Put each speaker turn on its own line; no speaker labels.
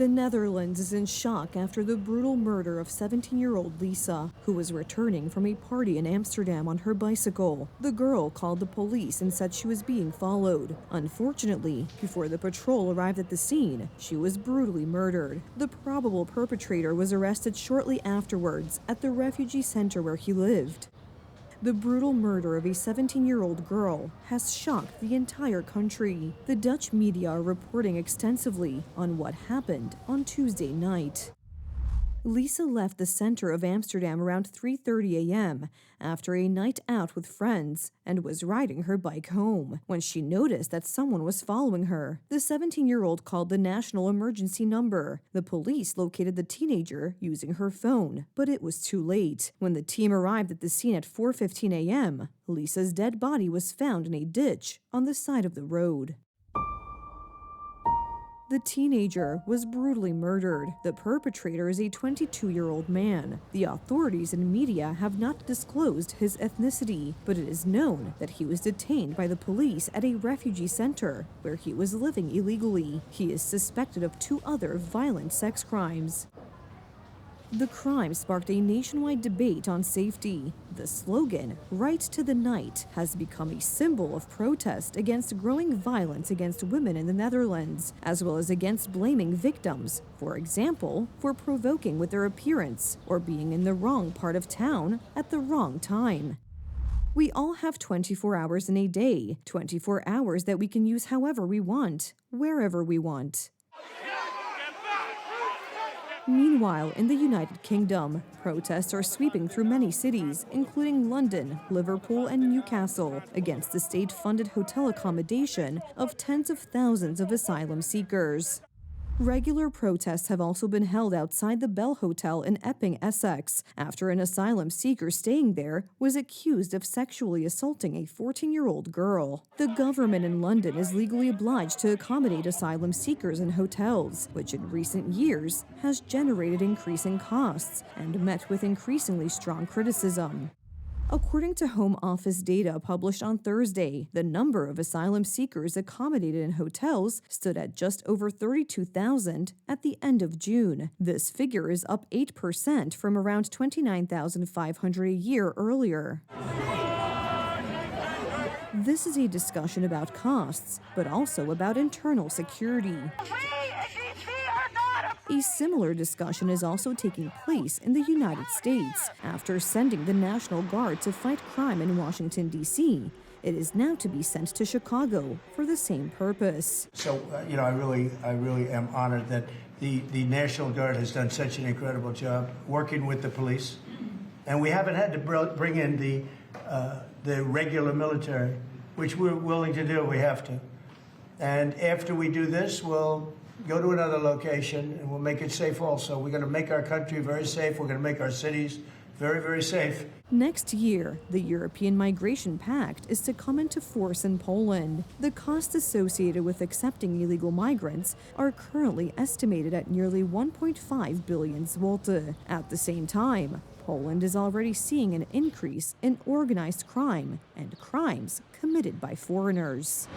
The Netherlands is in shock after the brutal murder of 17-year-old Lisa, who was returning from a party in Amsterdam on her bicycle. The girl called the police and said she was being followed. Unfortunately, before the patrol arrived at the scene, she was brutally murdered. The probable perpetrator was arrested shortly afterwards at the refugee center where he lived. The brutal murder of a 17-year-old girl has shocked the entire country. The Dutch media are reporting extensively on what happened on Tuesday night. Lisa left the center of Amsterdam around 3:30 a.m. after a night out with friends and was riding her bike home when she noticed that someone was following her. The 17-year-old called the national emergency number. The police located the teenager using her phone, but it was too late. When the team arrived at the scene at 4:15 a.m., Lisa's dead body was found in a ditch on the side of the road. The teenager was brutally murdered. The perpetrator is a 22-year-old man. The authorities and media have not disclosed his ethnicity, but it is known that he was detained by the police at a refugee center where he was living illegally. He is suspected of 2 other violent sex crimes. The crime sparked a nationwide debate on safety. The slogan, "Right to the Night," has become a symbol of protest against growing violence against women in the Netherlands, as well as against blaming victims, for example, for provoking with their appearance or being in the wrong part of town at the wrong time. We all have 24 hours in a day, 24 hours that we can use however we want, wherever we want. Meanwhile, in the United Kingdom, protests are sweeping through many cities, including London, Liverpool, and Newcastle, against the state-funded hotel accommodation of tens of thousands of asylum seekers. Regular protests have also been held outside the Bell Hotel in Epping, Essex, after an asylum seeker staying there was accused of sexually assaulting a 14-year-old girl. The government in London is legally obliged to accommodate asylum seekers in hotels, which in recent years has generated increasing costs and met with increasingly strong criticism. According to Home Office data published on Thursday, the number of asylum seekers accommodated in hotels stood at just over 32,000 at the end of June. This figure is up 8% from around 29,500 a year earlier. This is a discussion about costs, but also about internal security. A similar discussion is also taking place in the United States. After sending the National Guard to fight crime in Washington, D.C., it is now to be sent to Chicago for the same purpose.
So, I really am honored that the National Guard has done such an incredible job working with the police. And we haven't had to bring in the regular military, which we're willing to do. We have to. And after we do this, we'll go to another location and we'll make it safe also. We're going to make our country very safe. We're going to make our cities very, very safe.
Next year, the European Migration Pact is to come into force in Poland. The costs associated with accepting illegal migrants are currently estimated at nearly 1.5 billion zloty. At the same time, Poland is already seeing an increase in organized crime and crimes committed by foreigners.